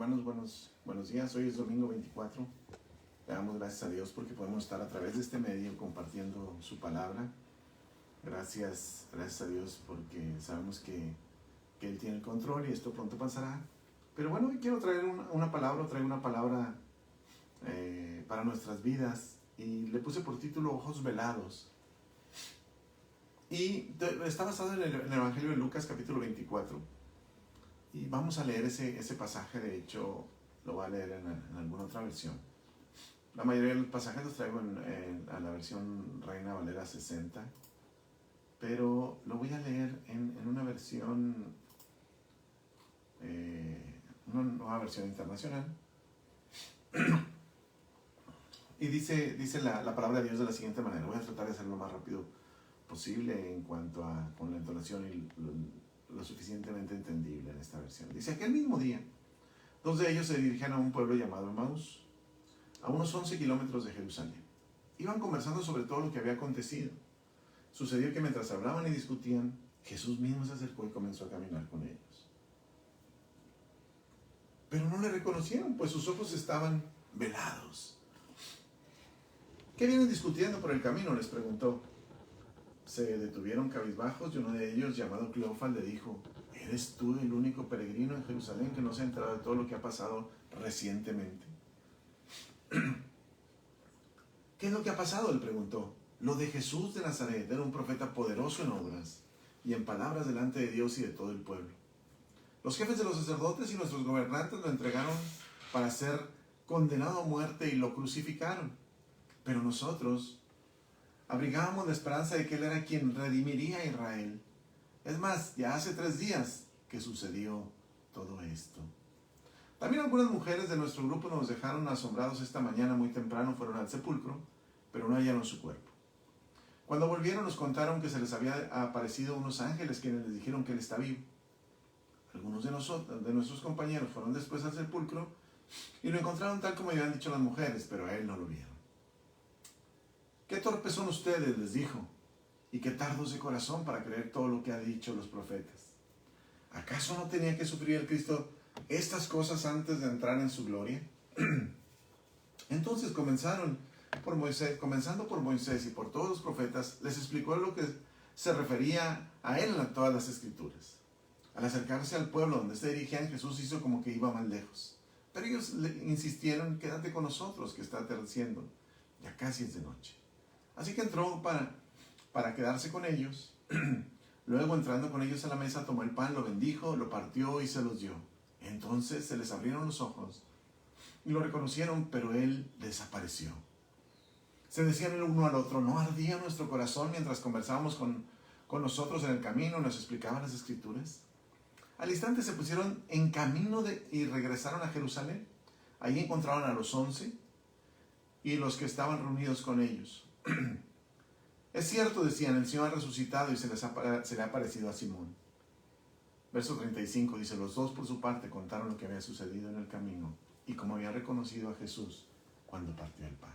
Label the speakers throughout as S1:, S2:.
S1: Hermanos, buenos días. Hoy es domingo 24. Le damos gracias a Dios porque podemos estar a través de este medio compartiendo su palabra. Gracias a Dios porque sabemos que Él tiene el control y esto pronto pasará. Pero bueno, hoy quiero traer una palabra para nuestras vidas y le puse por título Ojos Velados. Y está basado en el Evangelio de Lucas capítulo 24. Y vamos a leer ese pasaje. De hecho, lo voy a leer en alguna otra versión. La mayoría de los pasajes los traigo a la versión Reina Valera 60. Pero lo voy a leer en una versión, una nueva versión internacional. Y dice la palabra de Dios de la siguiente manera. Voy a tratar de hacerlo lo más rápido posible en cuanto a con la entonación y lo suficientemente entendible en esta versión. Dice: aquel mismo día, dos de ellos se dirigían a un pueblo llamado Emaús, a unos 11 kilómetros de Jerusalén. Iban conversando sobre todo lo que había acontecido. Sucedió que mientras hablaban y discutían, Jesús mismo se acercó y comenzó a caminar con ellos. Pero no le reconocieron, pues sus ojos estaban velados. ¿Qué vienen discutiendo por el camino?, les preguntó. Se detuvieron cabizbajos y uno de ellos, llamado Cleofas, le dijo: ¿eres tú el único peregrino en Jerusalén que no se ha enterado de todo lo que ha pasado recientemente? ¿Qué es lo que ha pasado?, le preguntó. Lo de Jesús de Nazaret. Era un profeta poderoso en obras y en palabras delante de Dios y de todo el pueblo. Los jefes de los sacerdotes y nuestros gobernantes lo entregaron para ser condenado a muerte y lo crucificaron. Pero nosotros abrigábamos la esperanza de que Él era quien redimiría a Israel. Es más, ya hace 3 días que sucedió todo esto. También algunas mujeres de nuestro grupo nos dejaron asombrados esta mañana muy temprano. Fueron al sepulcro, pero no hallaron su cuerpo. Cuando volvieron nos contaron que se les había aparecido unos ángeles quienes les dijeron que Él está vivo. Algunos de nuestros compañeros fueron después al sepulcro y lo encontraron tal como habían dicho las mujeres, pero a Él no lo vieron. «Qué torpes son ustedes», les dijo, «y qué tardos de corazón para creer todo lo que han dicho los profetas. ¿Acaso no tenía que sufrir el Cristo estas cosas antes de entrar en su gloria?» Entonces comenzando por Moisés y por todos los profetas, les explicó lo que se refería a Él en todas las Escrituras. Al acercarse al pueblo donde se dirigían, Jesús hizo como que iba más lejos. Pero ellos le insistieron: «Quédate con nosotros, que está atardeciendo, ya casi es de noche». Así que entró para quedarse con ellos. Luego, entrando con ellos a la mesa, tomó el pan, lo bendijo, lo partió y se los dio. Entonces se les abrieron los ojos y lo reconocieron, pero Él desapareció. Se decían el uno al otro: ¿no ardía nuestro corazón mientras conversábamos con nosotros en el camino y nos explicaban las Escrituras? Al instante se pusieron en camino y regresaron a Jerusalén. Allí encontraron a los 11 y los que estaban reunidos con ellos. «Es cierto», decían, «el Señor ha resucitado y se le ha aparecido a Simón». Verso 35 dice: los dos por su parte contaron lo que había sucedido en el camino y cómo había reconocido a Jesús cuando partió el pan.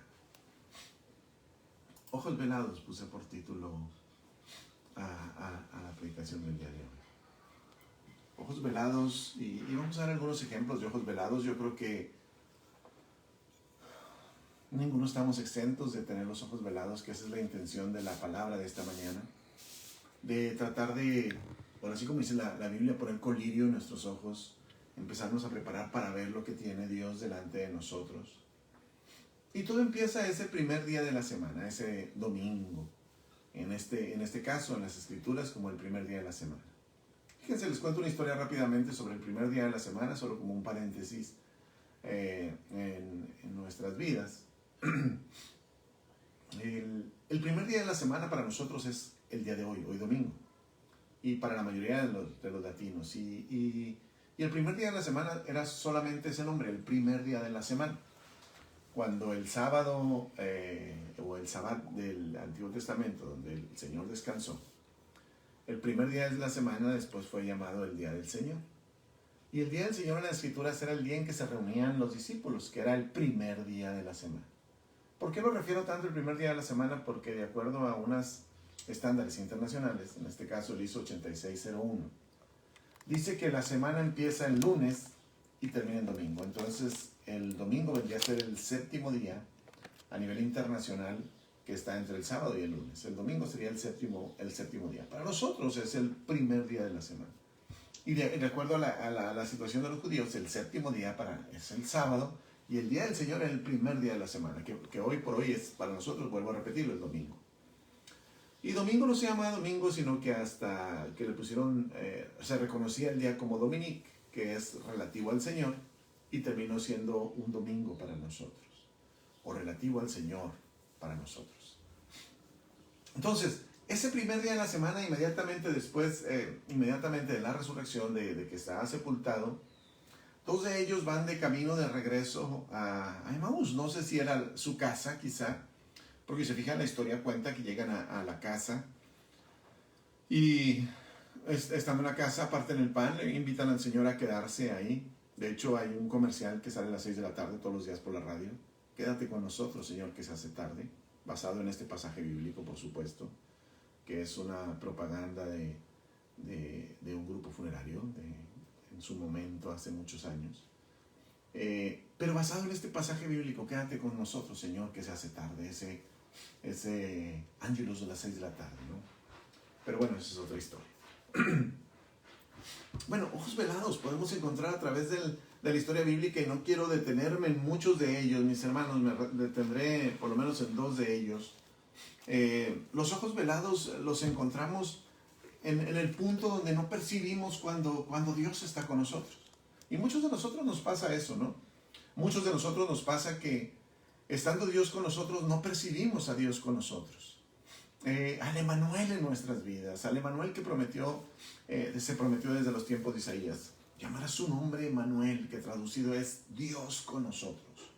S1: Ojos velados puse por título a la predicación del día de hoy. Ojos velados, y vamos a dar algunos ejemplos de ojos velados. Yo creo que ninguno estamos exentos de tener los ojos velados, que esa es la intención de la palabra de esta mañana. De tratar de, por así como dice la Biblia, poner colirio en nuestros ojos, empezarnos a preparar para ver lo que tiene Dios delante de nosotros. Y todo empieza ese primer día de la semana, ese domingo. En este caso, en las Escrituras, como el primer día de la semana. Fíjense, les cuento una historia rápidamente sobre el primer día de la semana, solo como un paréntesis en nuestras vidas. El primer día de la semana para nosotros es el día de hoy domingo, y para la mayoría de los latinos. Y el primer día de la semana era solamente ese nombre, el primer día de la semana. Cuando el sábado o el sabbat del Antiguo Testamento, donde el Señor descansó, el primer día de la semana después fue llamado el día del Señor. Y el día del Señor en las Escrituras era el día en que se reunían los discípulos, que era el primer día de la semana. ¿Por qué lo refiero tanto el primer día de la semana? Porque de acuerdo a unos estándares internacionales, en este caso el ISO 8601, dice que la semana empieza el lunes y termina en domingo. Entonces el domingo vendría a ser el séptimo día a nivel internacional que está entre el sábado y el lunes. El domingo sería el séptimo día. Para nosotros es el primer día de la semana. Y de acuerdo a la situación de los judíos, el séptimo día es el sábado y el día del Señor es el primer día de la semana, que hoy por hoy es para nosotros, vuelvo a repetirlo, el domingo. Y domingo no se llama domingo, sino que hasta que le pusieron, se reconocía el día como Dominique, que es relativo al Señor, y terminó siendo un domingo para nosotros, o relativo al Señor para nosotros. Entonces, ese primer día de la semana, inmediatamente después, inmediatamente de la resurrección, de que está sepultado, dos de ellos van de camino de regreso a Emaús. No sé si era su casa, quizá, porque si se fijan, la historia cuenta que llegan a la casa y estando en la casa, parten el pan, le invitan al Señor a quedarse ahí. De hecho, hay un comercial que sale a las 6 de la tarde todos los días por la radio. Quédate con nosotros, Señor, que se hace tarde. Basado en este pasaje bíblico, por supuesto, que es una propaganda de un grupo funerario en su momento, hace muchos años. Pero basado en este pasaje bíblico, quédate con nosotros, Señor, que se hace tarde, ese ángelus de las 6 de la tarde, ¿no? Pero bueno, esa es otra historia. Bueno, ojos velados podemos encontrar a través de la historia bíblica y no quiero detenerme en muchos de ellos, mis hermanos, me detendré por lo menos en dos de ellos. Los ojos velados los encontramos en el punto donde no percibimos cuando Dios está con nosotros. Y muchos de nosotros nos pasa eso, ¿no? Muchos de nosotros nos pasa que estando Dios con nosotros no percibimos a Dios con nosotros. Al Emanuel en nuestras vidas, al Emanuel que se prometió desde los tiempos de Isaías. Llamará su nombre Emanuel, que traducido es Dios con nosotros.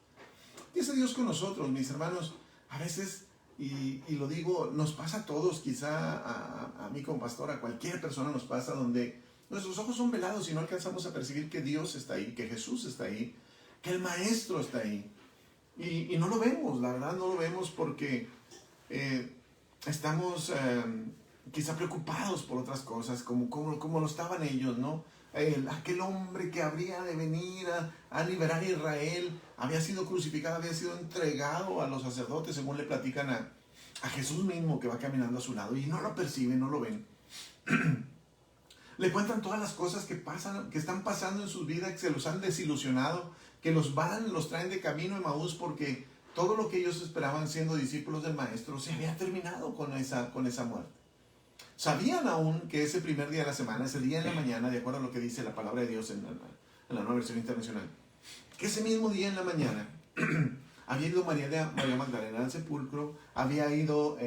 S1: Y ese Dios con nosotros, mis hermanos, a veces, y lo digo, nos pasa a todos, quizá a mí como pastor, a cualquier persona nos pasa, donde nuestros ojos son velados y no alcanzamos a percibir que Dios está ahí, que Jesús está ahí, que el Maestro está ahí. Y no lo vemos, la verdad no lo vemos porque estamos quizá preocupados por otras cosas, como lo estaban ellos, ¿no? Aquel hombre que habría de venir a liberar a Israel, había sido crucificado, había sido entregado a los sacerdotes, según le platican a Jesús mismo, que va caminando a su lado, y no lo perciben, no lo ven. Le cuentan todas las cosas que están pasando en sus vidas, que se los han desilusionado, que los traen de camino a Emaús, porque todo lo que ellos esperaban siendo discípulos del Maestro se había terminado con esa muerte. Sabían aún que ese primer día de la semana, ese día en la mañana, de acuerdo a lo que dice la palabra de Dios en la Nueva Versión Internacional, que ese mismo día en la mañana había ido María Magdalena al sepulcro, había ido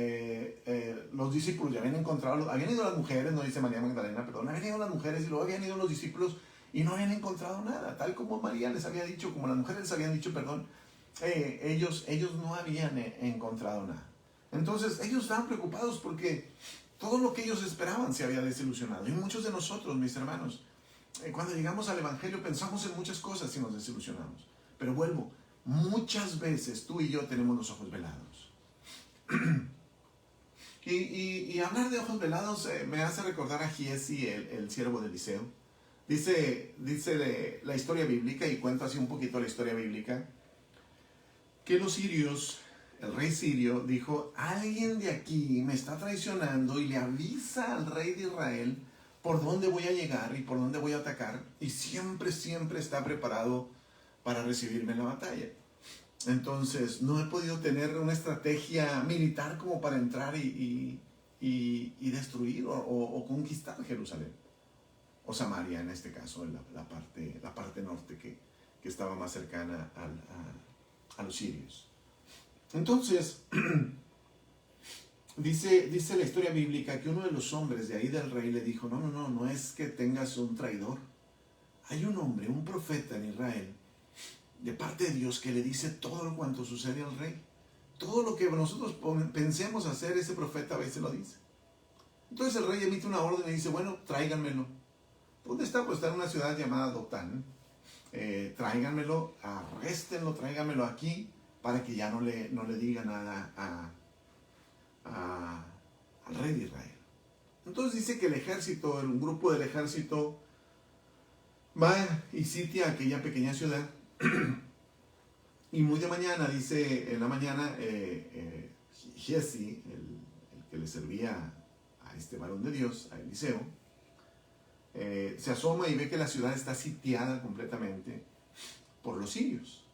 S1: los discípulos, ya habían ido las mujeres, no dice María Magdalena, perdón, habían ido las mujeres y luego habían ido los discípulos y no habían encontrado nada, tal como María les había dicho, como las mujeres les habían dicho, perdón, ellos no habían encontrado nada. Entonces ellos estaban preocupados porque todo lo que ellos esperaban se había desilusionado. Y muchos de nosotros, mis hermanos, cuando llegamos al Evangelio pensamos en muchas cosas y nos desilusionamos. Pero vuelvo, muchas veces tú y yo tenemos los ojos velados. y hablar de ojos velados me hace recordar a Giesi, el siervo de Eliseo. Dice la historia bíblica, y cuento así un poquito la historia bíblica, que los sirios, el rey sirio, dijo: alguien de aquí me está traicionando, y le avisa al rey de Israel por dónde voy a llegar y por dónde voy a atacar, y siempre está preparado para recibirme en la batalla. Entonces no he podido tener una estrategia militar como para entrar y destruir o conquistar Jerusalén, o Samaria en este caso, la parte norte que estaba más cercana a los sirios. Entonces dice la historia bíblica que uno de los hombres de ahí del rey le dijo: no es que tengas un traidor, hay un hombre, un profeta en Israel de parte de Dios, que le dice todo cuanto sucede al rey. Todo lo que nosotros pensemos hacer, ese profeta a veces lo dice. Entonces el rey emite una orden y dice: bueno, tráiganmelo. ¿Dónde está? Pues está en una ciudad llamada Dotán. Tráiganmelo, arréstenlo, tráiganmelo aquí, para que ya no le diga nada al rey de Israel. Entonces dice que el ejército, un grupo del ejército, Va y sitia aquella pequeña ciudad. Y muy de mañana, dice, en la mañana, Giesi, el que le servía a este varón de Dios, a Eliseo, se asoma y ve que la ciudad está sitiada completamente por los sirios.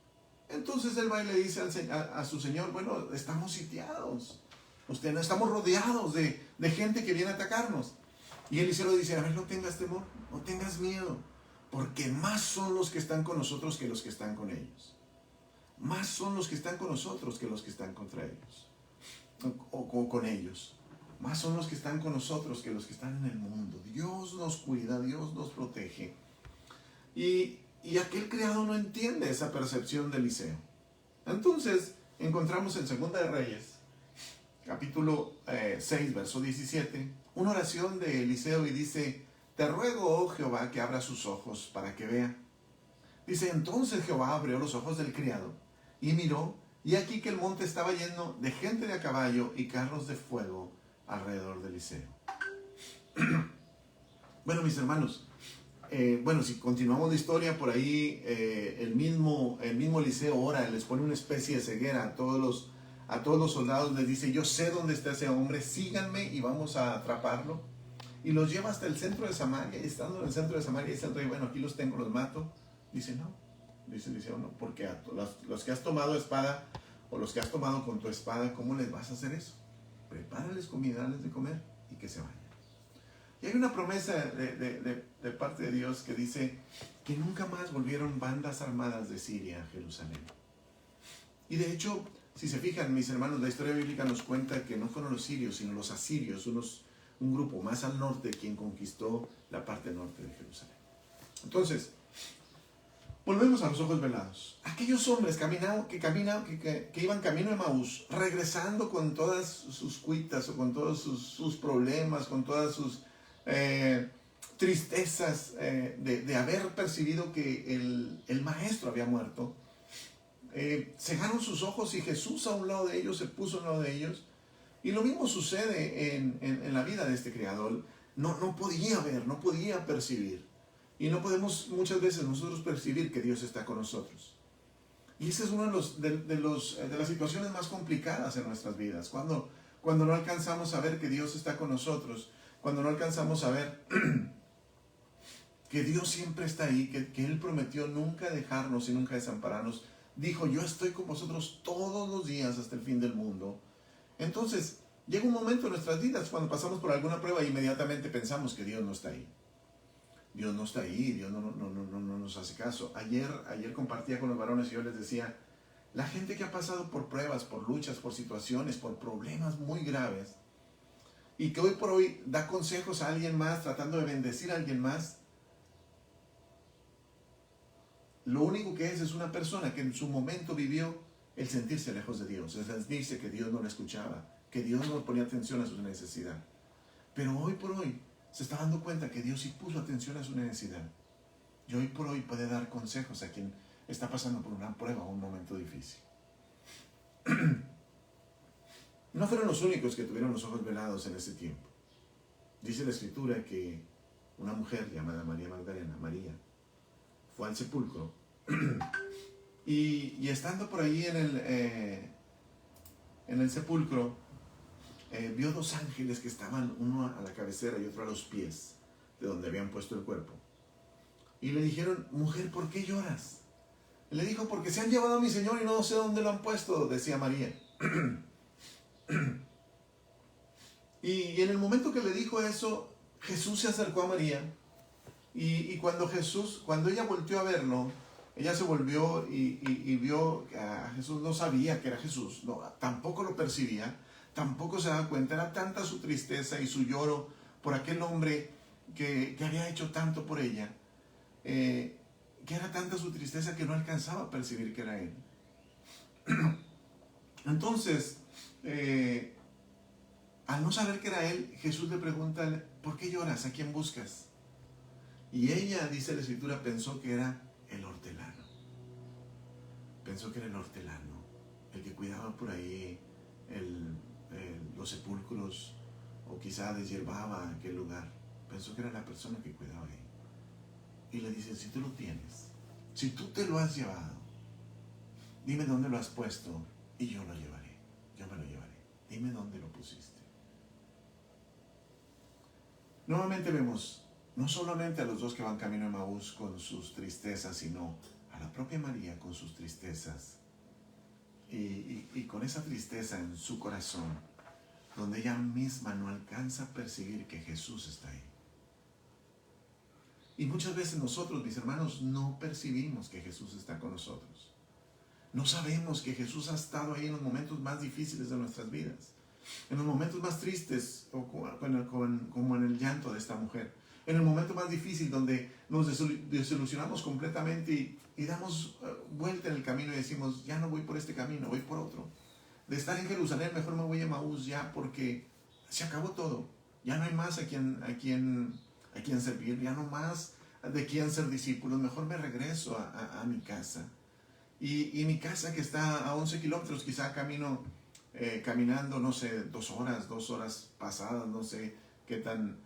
S1: Entonces él va y le dice a su señor, bueno, estamos sitiados, estamos rodeados de gente que viene a atacarnos. Y Eliseo le dice, a ver, no tengas temor, no tengas miedo, porque más son los que están con nosotros que los que están con ellos. Más son los que están con nosotros que los que están contra ellos, o con ellos. Más son los que están con nosotros que los que están en el mundo. Dios nos cuida, Dios nos protege. Y aquel criado no entiende esa percepción de Eliseo. Entonces, encontramos en Segunda de Reyes, capítulo 6, verso 17, una oración de Eliseo y dice, te ruego, oh Jehová, que abra sus ojos para que vea. Dice, entonces Jehová abrió los ojos del criado y miró, y aquí que el monte estaba lleno de gente de a caballo y carros de fuego alrededor de Eliseo. Bueno, mis hermanos, si continuamos la historia, por ahí el mismo Eliseo ora, les pone una especie de ceguera a todos los soldados, les dice, yo sé dónde está ese hombre, síganme y vamos a atraparlo. Y los lleva hasta el centro de Samaria, y estando en el centro de Samaria dice el rey, bueno, aquí los tengo, los mato. Dice, no, dice Eliseo, no, porque a los que has tomado espada, o los que has tomado con tu espada, ¿cómo les vas a hacer eso? Prepárales comida, dales de comer y que se vayan. Y hay una promesa de parte de Dios que dice que nunca más volvieron bandas armadas de Siria a Jerusalén. Y de hecho, si se fijan, mis hermanos, la historia bíblica nos cuenta que no fueron los sirios, sino los asirios, un grupo más al norte, quien conquistó la parte norte de Jerusalén. Entonces, volvemos a los ojos velados. Aquellos hombres que iban camino de Emaús, regresando con todas sus cuitas, o con todos sus problemas, con todas sus tristezas de haber percibido que el maestro había muerto, cegaron sus ojos y Jesús a un lado de ellos, se puso a un lado de ellos. Y lo mismo sucede en la vida de este criado. No podía ver, no podía percibir. Y no podemos muchas veces nosotros percibir que Dios está con nosotros. Y esa es una de las situaciones más complicadas en nuestras vidas. Cuando no alcanzamos a ver que Dios está con nosotros. Cuando no alcanzamos a ver que Dios siempre está ahí. Que Él prometió nunca dejarnos y nunca desampararnos. Dijo, yo estoy con vosotros todos los días hasta el fin del mundo. Entonces, llega un momento en nuestras vidas cuando pasamos por alguna prueba e inmediatamente pensamos que Dios no está ahí. Dios no está ahí, Dios no nos hace caso. Ayer compartía con los varones y yo les decía, la gente que ha pasado por pruebas, por luchas, por situaciones, por problemas muy graves, y que hoy por hoy da consejos a alguien más, tratando de bendecir a alguien más, lo único que es una persona que en su momento vivió el sentirse lejos de Dios, el sentirse que Dios no le escuchaba, que Dios no ponía atención a su necesidad. Pero hoy por hoy se está dando cuenta que Dios sí puso atención a su necesidad. Y hoy por hoy puede dar consejos a quien está pasando por una prueba o un momento difícil. No fueron los únicos que tuvieron los ojos velados en ese tiempo. Dice la Escritura que una mujer llamada María Magdalena, María, fue al sepulcro y estando por ahí en el sepulcro, vio dos ángeles que estaban, uno a la cabecera y otro a los pies de donde habían puesto el cuerpo. Y le dijeron, mujer, ¿por qué lloras? Y le dijo, porque se han llevado a mi Señor y no sé dónde lo han puesto, decía María. Y en el momento que le dijo eso, Jesús se acercó a María. Y cuando ella volteó a verlo, ella se volvió y vio que a Jesús, no sabía que era Jesús, no, tampoco lo percibía, tampoco se daba cuenta. Era tanta su tristeza y su lloro por aquel hombre que había hecho tanto por ella, que era tanta su tristeza que no alcanzaba a percibir que era él. Entonces, al no saber que era él, Jesús le pregunta, ¿por qué lloras? ¿A quién buscas? Y ella, dice la Escritura, pensó que era el hortelano. Pensó que era el hortelano, el que cuidaba por ahí los sepulcros, o quizá deshiervaba aquel lugar. Pensó que era la persona que cuidaba ahí. y le dice, si tú lo tienes, si tú te lo has llevado, dime dónde lo has puesto y yo lo llevaré, yo me lo llevaré. Dime dónde lo pusiste. Nuevamente vemos no solamente a los dos que van camino a Emaús con sus tristezas, sino a la propia María con sus tristezas. Y con esa tristeza en su corazón, donde ella misma no alcanza a percibir que Jesús está ahí. Y muchas veces nosotros, mis hermanos, no percibimos que Jesús está con nosotros. No sabemos que Jesús ha estado ahí en los momentos más difíciles de nuestras vidas, en los momentos más tristes, como en el llanto de esta mujer, en el momento más difícil donde nos desilusionamos completamente y damos vuelta en el camino y decimos, ya no voy por este camino, voy por otro. De estar en Jerusalén, mejor me voy a Emaús ya, porque se acabó todo. Ya no hay más a quien servir, ya no más de quien ser discípulos. Mejor me regreso a mi casa. Y mi casa, que está a 11 kilómetros, quizá caminando, no sé, 2 horas pasadas, no sé qué tan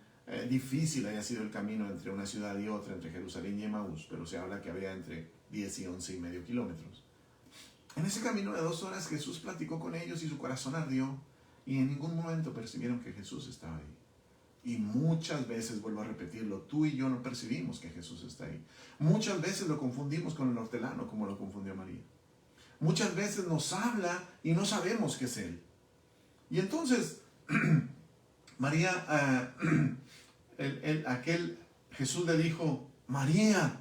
S1: difícil haya sido el camino entre una ciudad y otra, entre Jerusalén y Emaús, pero se habla que había entre 10 y 11 y medio kilómetros. En ese camino de 2 horas Jesús platicó con ellos y su corazón ardió, y en ningún momento percibieron que Jesús estaba ahí. Y muchas veces, vuelvo a repetirlo, tú y yo no percibimos que Jesús está ahí. Muchas veces lo confundimos con el hortelano, como lo confundió María. Muchas veces nos habla y no sabemos que es Él. Y entonces, María, Jesús le dijo, María.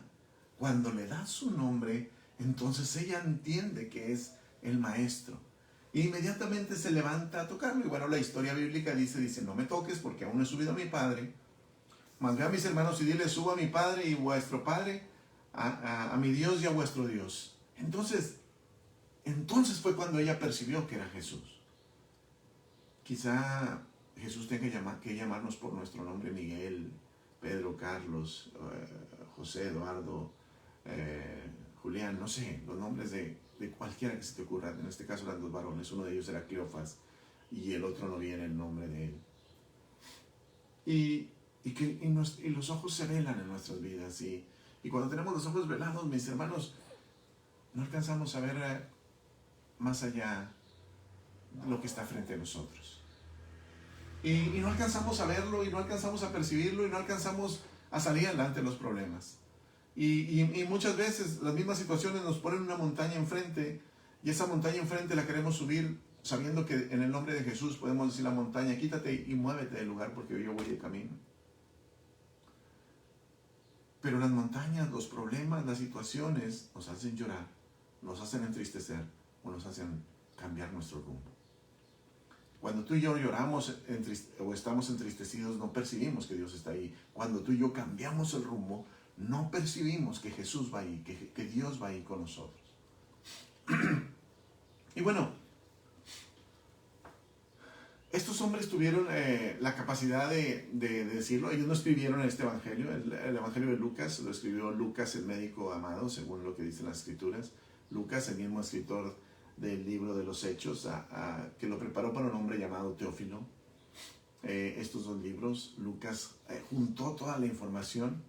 S1: Cuando le da su nombre, entonces ella entiende que es el Maestro. E inmediatamente se levanta a tocarlo. Y bueno, la historia bíblica dice, no me toques porque aún no he subido a mi Padre. Mas ve a mis hermanos y dile, subo a mi Padre y vuestro Padre, a mi Dios y a vuestro Dios. Entonces fue cuando ella percibió que era Jesús. Quizá Jesús tenga que llamarnos por nuestro nombre: Miguel, Pedro, Carlos, José, Eduardo, Julián, no sé, los nombres de cualquiera que se te ocurra. En este caso eran 2 varones, uno de ellos era Cleofas y el otro no viene el nombre de él. Y los ojos se velan en nuestras vidas, y cuando tenemos los ojos velados, mis hermanos, no alcanzamos a ver más allá lo que está frente a nosotros. Y no alcanzamos a verlo, y no alcanzamos a percibirlo, y no alcanzamos a salir adelante de los problemas. Y muchas veces las mismas situaciones nos ponen una montaña enfrente, y esa montaña enfrente la queremos subir sabiendo que en el nombre de Jesús podemos decir a la montaña, quítate y muévete del lugar porque yo voy de camino. Pero las montañas, los problemas, las situaciones nos hacen llorar, nos hacen entristecer o nos hacen cambiar nuestro rumbo. Cuando tú y yo lloramos o estamos entristecidos, no percibimos que Dios está ahí. Cuando tú y yo cambiamos el rumbo, no percibimos que Jesús va ahí, que Dios va ahí con nosotros. Y bueno, estos hombres tuvieron la capacidad de decirlo. Ellos no escribieron este evangelio. El evangelio de Lucas lo escribió Lucas, el médico amado, según lo que dicen las escrituras. Lucas, el mismo escritor del libro de los Hechos, que lo preparó para un hombre llamado Teófilo. Estos 2 libros, Lucas juntó toda la información.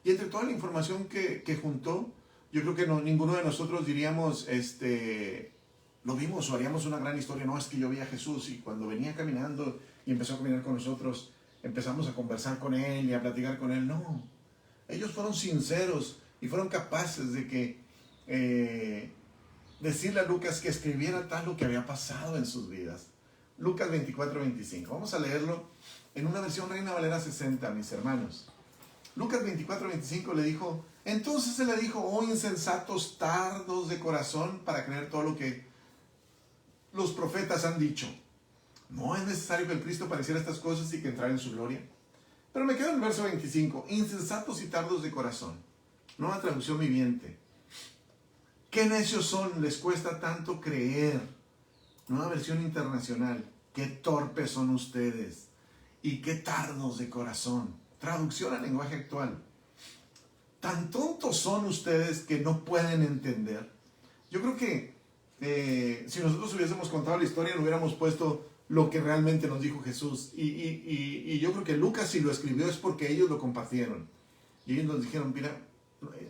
S1: Y entre toda la información que juntó, yo creo que ninguno de nosotros diríamos, lo vimos o haríamos una gran historia. No, es que yo vi a Jesús y cuando venía caminando y empezó a caminar con nosotros, empezamos a conversar con Él y a platicar con Él. No, ellos fueron sinceros y fueron capaces de decirle a Lucas que escribiera tal lo que había pasado en sus vidas. Lucas 24:25. Vamos a leerlo en una versión Reina Valera 60, mis hermanos. Lucas 24:25 le dijo, entonces se le dijo, oh insensatos, tardos de corazón para creer todo lo que los profetas han dicho. ¿No es necesario que el Cristo padeciera estas cosas y que entrara en su gloria? Pero me quedo en el verso 25, insensatos y tardos de corazón. Nueva traducción viviente. Qué necios son, les cuesta tanto creer. Nueva versión internacional. Qué torpes son ustedes y qué tardos de corazón. Traducción al lenguaje actual. Tan tontos son ustedes que no pueden entender. Yo creo que si nosotros hubiésemos contado la historia, no hubiéramos puesto lo que realmente nos dijo Jesús. Y yo creo que Lucas, si lo escribió, es porque ellos lo compartieron. Y ellos nos dijeron, mira,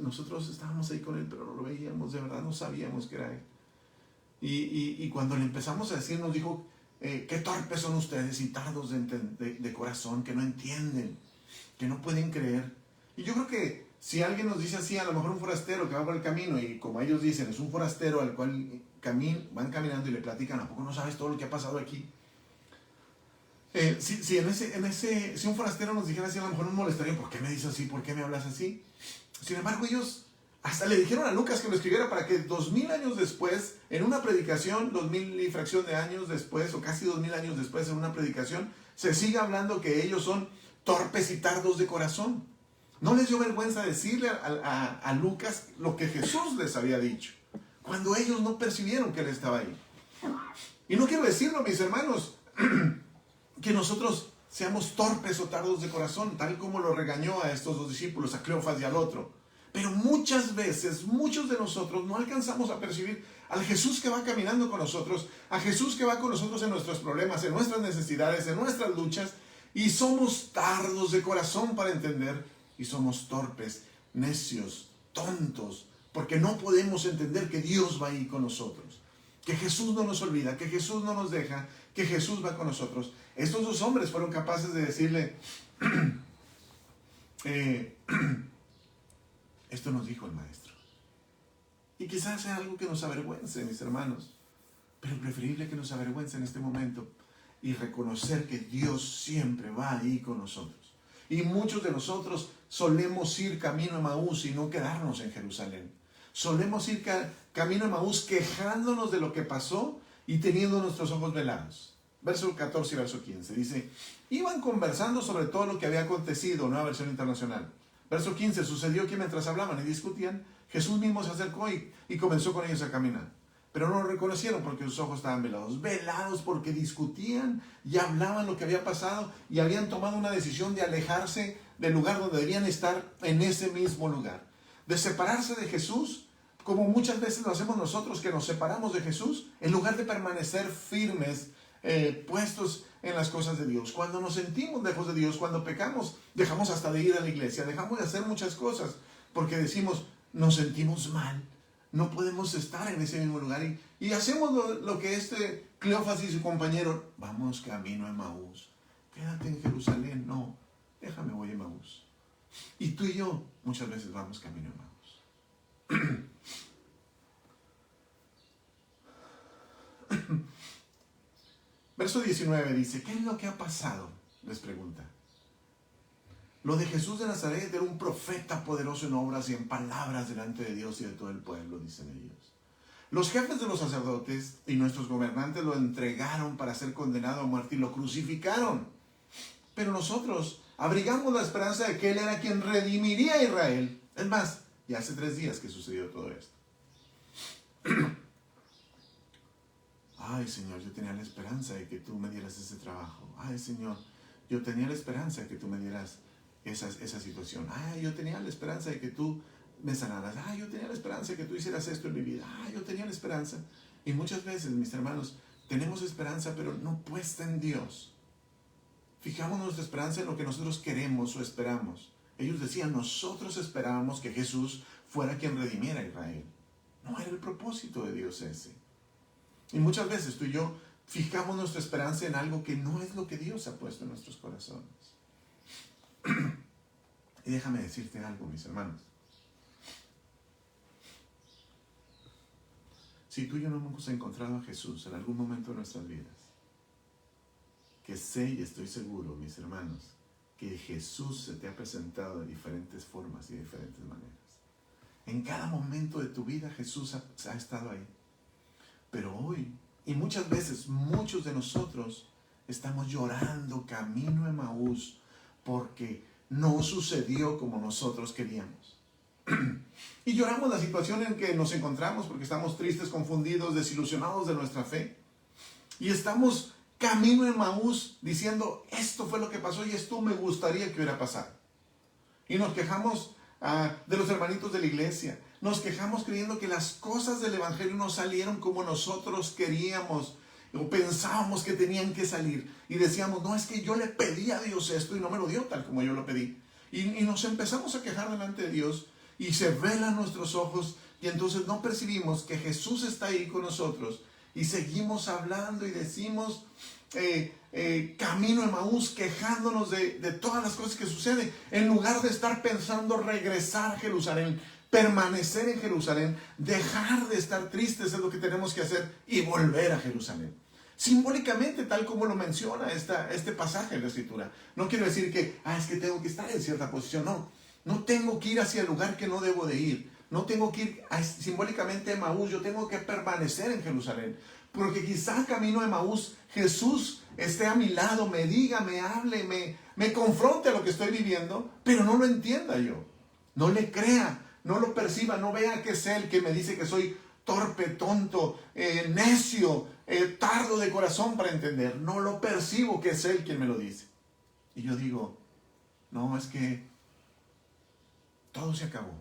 S1: nosotros estábamos ahí con él, pero no lo veíamos, de verdad no sabíamos que era él. Y cuando le empezamos a decir, nos dijo, qué torpes son ustedes y tardos de corazón, que no entienden, que no pueden creer. Y yo creo que si alguien nos dice así, a lo mejor un forastero que va por el camino, y como ellos dicen, es un forastero al cual van caminando y le platican, ¿a poco no sabes todo lo que ha pasado aquí? Si un forastero nos dijera así, a lo mejor nos molestaría, ¿por qué me dices así? ¿Por qué me hablas así? Sin embargo, ellos hasta le dijeron a Lucas que lo escribiera para que 2000 años después, en una predicación, 2000 y fracción de años después, o casi 2000 años después, en una predicación, se siga hablando que ellos son torpes y tardos de corazón. No les dio vergüenza decirle a Lucas lo que Jesús les había dicho, cuando ellos no percibieron que él estaba ahí. Y no quiero decirlo, mis hermanos, que nosotros seamos torpes o tardos de corazón, tal como lo regañó a estos dos discípulos, a Cleofas y al otro. Pero muchas veces, muchos de nosotros no alcanzamos a percibir al Jesús que va caminando con nosotros, a Jesús que va con nosotros en nuestros problemas, en nuestras necesidades, en nuestras luchas, y somos tardos de corazón para entender, y somos torpes, necios, tontos, porque no podemos entender que Dios va ahí con nosotros, que Jesús no nos olvida, que Jesús no nos deja, que Jesús va con nosotros. Estos dos hombres fueron capaces de decirle, esto nos dijo el Maestro. Y quizás sea algo que nos avergüence, mis hermanos, pero preferible que nos avergüence en este momento y reconocer que Dios siempre va ahí con nosotros. Y muchos de nosotros solemos ir camino a Emaús y no quedarnos en Jerusalén. Solemos ir camino a Emaús quejándonos de lo que pasó y teniendo nuestros ojos velados. Verso 14 y verso 15 dice, iban conversando sobre todo lo que había acontecido, nueva versión internacional. Verso 15, sucedió que mientras hablaban y discutían, Jesús mismo se acercó y comenzó con ellos a caminar. Pero no lo reconocieron porque sus ojos estaban velados. Velados porque discutían y hablaban lo que había pasado y habían tomado una decisión de alejarse del lugar donde debían estar en ese mismo lugar. De separarse de Jesús, como muchas veces lo hacemos nosotros, que nos separamos de Jesús, en lugar de permanecer firmes, puestos en las cosas de Dios. Cuando nos sentimos lejos de Dios, cuando pecamos, dejamos hasta de ir a la iglesia, dejamos de hacer muchas cosas, porque decimos, nos sentimos mal, no podemos estar en ese mismo lugar, y hacemos lo que Cleofas y su compañero, vamos camino a Emaús, quédate en Jerusalén, no, déjame, voy a Emaús. Y tú y yo muchas veces vamos camino a Emaús. Verso 19 dice, ¿qué es lo que ha pasado? Les pregunta. Lo de Jesús de Nazaret era un profeta poderoso en obras y en palabras delante de Dios y de todo el pueblo, dicen ellos. Los jefes de los sacerdotes y nuestros gobernantes lo entregaron para ser condenado a muerte y lo crucificaron. Pero nosotros abrigamos la esperanza de que Él era quien redimiría a Israel. Es más, ya hace 3 días que sucedió todo esto. Ay, Señor, yo tenía la esperanza de que tú me dieras ese trabajo. Ay, Señor, yo tenía la esperanza de que tú me dieras esa situación. Ay, yo tenía la esperanza de que tú me sanaras. Ay, yo tenía la esperanza de que tú hicieras esto en mi vida. Ay, yo tenía la esperanza. Y muchas veces, mis hermanos, tenemos esperanza, pero no puesta en Dios. Fijamos nuestra esperanza en lo que nosotros queremos o esperamos. Ellos decían, nosotros esperábamos que Jesús fuera quien redimiera a Israel. No era el propósito de Dios ese. Y muchas veces tú y yo fijamos nuestra esperanza en algo que no es lo que Dios ha puesto en nuestros corazones. Y déjame decirte algo, mis hermanos. Si tú y yo no hemos encontrado a Jesús en algún momento de nuestras vidas, que sé y estoy seguro, mis hermanos, que Jesús se te ha presentado de diferentes formas y de diferentes maneras. En cada momento de tu vida Jesús ha estado ahí. Pero hoy, y muchas veces, muchos de nosotros estamos llorando camino a Emaús porque no sucedió como nosotros queríamos. Y lloramos la situación en que nos encontramos porque estamos tristes, confundidos, desilusionados de nuestra fe. Y estamos camino a Emaús diciendo, esto fue lo que pasó y esto me gustaría que hubiera pasado. Y nos quejamos de los hermanitos de la iglesia. Nos quejamos creyendo que las cosas del evangelio no salieron como nosotros queríamos o pensábamos que tenían que salir. Y decíamos, no, es que yo le pedí a Dios esto y no me lo dio tal como yo lo pedí. Y nos empezamos a quejar delante de Dios y se velan nuestros ojos y entonces no percibimos que Jesús está ahí con nosotros y seguimos hablando y decimos camino a Emaús, quejándonos de todas las cosas que suceden, en lugar de estar pensando regresar a Jerusalén, permanecer en Jerusalén, dejar de estar tristes es lo que tenemos que hacer y volver a Jerusalén. Simbólicamente, tal como lo menciona este pasaje de la Escritura. No quiero decir que, es que tengo que estar en cierta posición, no tengo que ir hacia el lugar que no debo de ir, no tengo que ir simbólicamente a Emaús, yo tengo que permanecer en Jerusalén, porque quizá camino a Emaús, Jesús esté a mi lado, me diga, me hable, me confronte a lo que estoy viviendo, pero no lo entienda yo, no le crea, no lo perciba, no vea que es Él que me dice que soy torpe, tonto, necio, tardo de corazón para entender. No lo percibo que es Él quien me lo dice. Y yo digo, no, es que todo se acabó.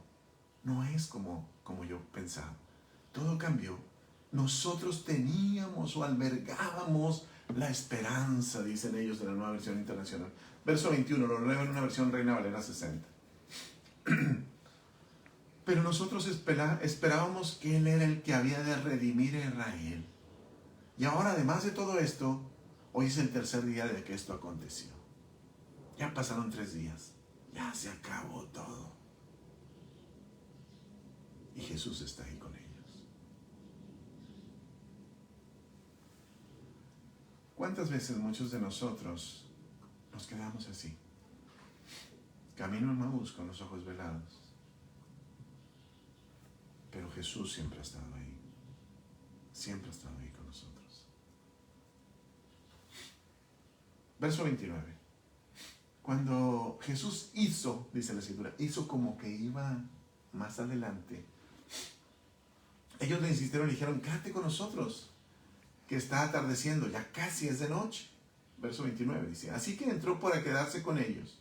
S1: No es como yo pensaba. Todo cambió. Nosotros teníamos o albergábamos la esperanza, dicen ellos de la Nueva Versión Internacional. Verso 21, lo leo en una versión Reina Valera 60. Pero nosotros esperábamos que Él era el que había de redimir a Israel. Y ahora, además de todo esto, hoy es el tercer día de que esto aconteció. Ya pasaron 3 días. Ya se acabó todo. Y Jesús está ahí con ellos. ¿Cuántas veces muchos de nosotros nos quedamos así? Camino a Emaús con los ojos velados. Pero Jesús siempre ha estado ahí. Siempre ha estado ahí con nosotros. Verso 29. Cuando Jesús hizo, dice la Escritura, hizo como que iba más adelante, ellos le insistieron y le dijeron, quédate con nosotros, que está atardeciendo, ya casi es de noche. Verso 29 dice, así que entró para quedarse con ellos.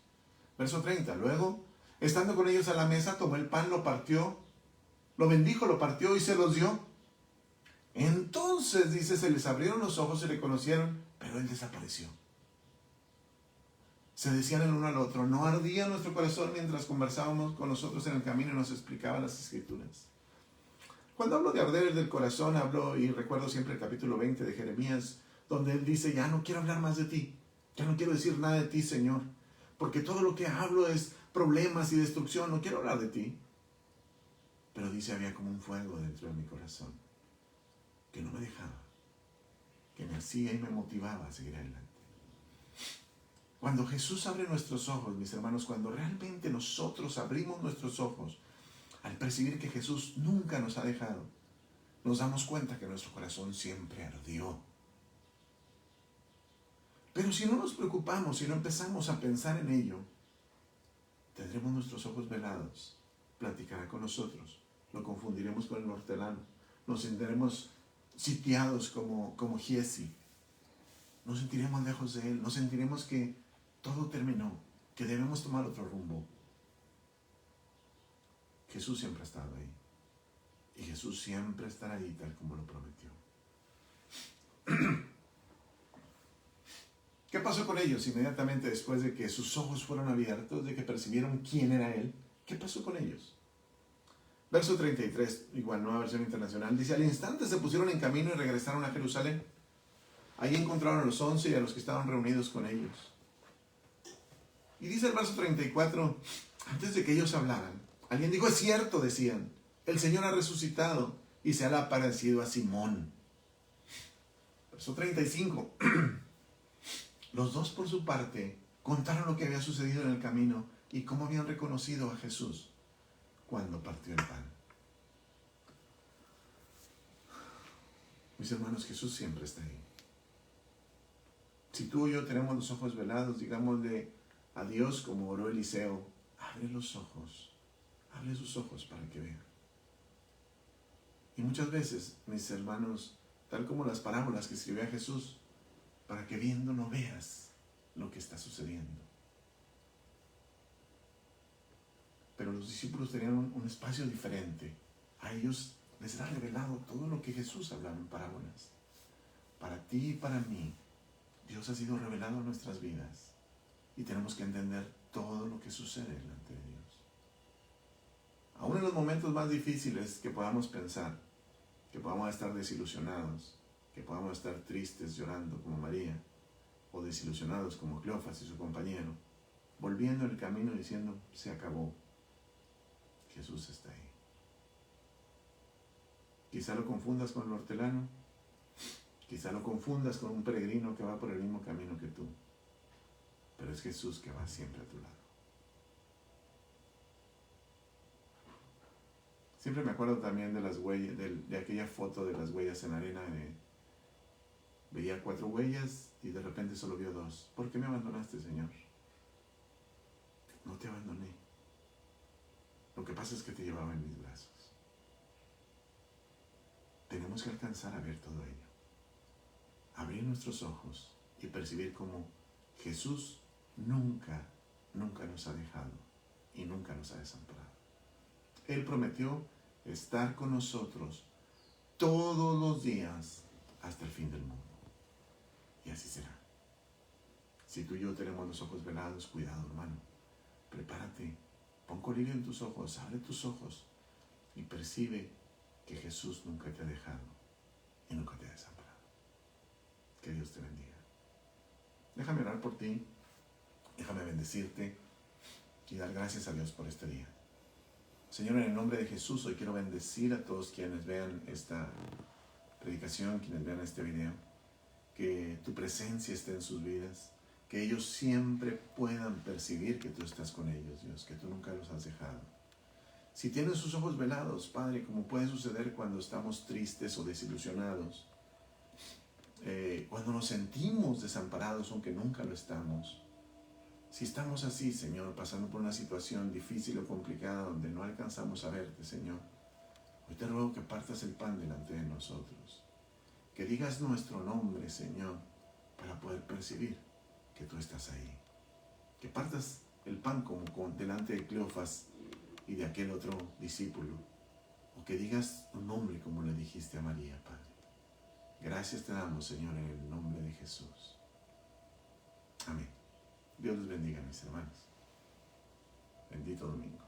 S1: Verso 30, luego, estando con ellos a la mesa, tomó el pan, lo partió, lo bendijo, lo partió y se los dio. Entonces, dice, se les abrieron los ojos y le conocieron, pero Él desapareció. Se decían el uno al otro, ¿no ardía nuestro corazón mientras conversábamos con nosotros en el camino y nos explicaba las Escrituras? Cuando hablo de arder del corazón, hablo y recuerdo siempre el capítulo 20 de Jeremías, donde Él dice, ya no quiero hablar más de ti, ya no quiero decir nada de ti, Señor, porque todo lo que hablo es problemas y destrucción, no quiero hablar de ti. Pero dice, había como un fuego dentro de mi corazón, que no me dejaba, que me hacía y me motivaba a seguir adelante. Cuando Jesús abre nuestros ojos, mis hermanos, cuando realmente nosotros abrimos nuestros ojos, al percibir que Jesús nunca nos ha dejado, nos damos cuenta que nuestro corazón siempre ardió. Pero si no nos preocupamos, si no empezamos a pensar en ello, tendremos nuestros ojos velados, platicará con nosotros, lo confundiremos con el hortelano, nos sentiremos sitiados como Giesi, nos sentiremos lejos de Él, nos sentiremos que todo terminó, que debemos tomar otro rumbo. Jesús siempre ha estado ahí. Y Jesús siempre estará ahí tal como lo prometió. ¿Qué pasó con ellos inmediatamente después de que sus ojos fueron abiertos, de que percibieron quién era Él? ¿Qué pasó con ellos? Verso 33, igual, Nueva Versión Internacional, dice, al instante se pusieron en camino y regresaron a Jerusalén. Ahí encontraron a los 11 y a los que estaban reunidos con ellos. Y dice el verso 34, antes de que ellos hablaran, alguien dijo, es cierto, decían, el Señor ha resucitado y se ha aparecido a Simón. Verso 35, los dos por su parte contaron lo que había sucedido en el camino y cómo habían reconocido a Jesús cuando partió el pan. Mis hermanos, Jesús siempre está ahí. Si tú y yo tenemos los ojos velados, digámosle a Dios como oró Eliseo, abre los ojos, abre sus ojos para que vean. Y muchas veces, mis hermanos, tal como las parábolas que escribía Jesús, para que viendo no veas lo que está sucediendo. Pero los discípulos tenían un espacio diferente. A ellos les era revelado todo lo que Jesús hablaba en parábolas. Para ti y para mí, Dios ha sido revelado en nuestras vidas. Y tenemos que entender todo lo que sucede delante de Dios. Aún en los momentos más difíciles que podamos pensar, que podamos estar desilusionados, que podamos estar tristes llorando como María, o desilusionados como Cleofas y su compañero, volviendo el camino diciendo, se acabó, Jesús está ahí. Quizá lo confundas con el hortelano, quizá lo confundas con un peregrino que va por el mismo camino que tú, pero es Jesús que va siempre a tu lado. Siempre me acuerdo también de las huellas, de aquella foto de las huellas en la arena. Veía 4 huellas y de repente solo vio 2. ¿Por qué me abandonaste, Señor? No te abandoné. Lo que pasa es que te llevaba en mis brazos. Tenemos que alcanzar a ver todo ello. Abrir nuestros ojos y percibir cómo Jesús nunca nos ha dejado y nunca nos ha desamparado. Él prometió estar con nosotros todos los días hasta el fin del mundo. Y así será. Si tú y yo tenemos los ojos velados, cuidado, hermano. Prepárate, pon colirio en tus ojos, abre tus ojos y percibe que Jesús nunca te ha dejado y nunca te ha desamparado. Que Dios te bendiga. Déjame orar por ti, déjame bendecirte y dar gracias a Dios por este día. Señor, en el nombre de Jesús, hoy quiero bendecir a todos quienes vean esta predicación, quienes vean este video, que tu presencia esté en sus vidas, que ellos siempre puedan percibir que tú estás con ellos, Dios, que tú nunca los has dejado. Si tienen sus ojos velados, Padre, como puede suceder cuando estamos tristes o desilusionados, cuando nos sentimos desamparados, aunque nunca lo estamos. Si estamos así, Señor, pasando por una situación difícil o complicada donde no alcanzamos a verte, Señor, hoy te ruego que partas el pan delante de nosotros, que digas nuestro nombre, Señor, para poder percibir que tú estás ahí. Que partas el pan como delante de Cleofas y de aquel otro discípulo, o que digas un nombre como le dijiste a María, Padre. Gracias te damos, Señor, en el nombre de Jesús. Amén. Dios les bendiga, mis hermanos. Bendito domingo.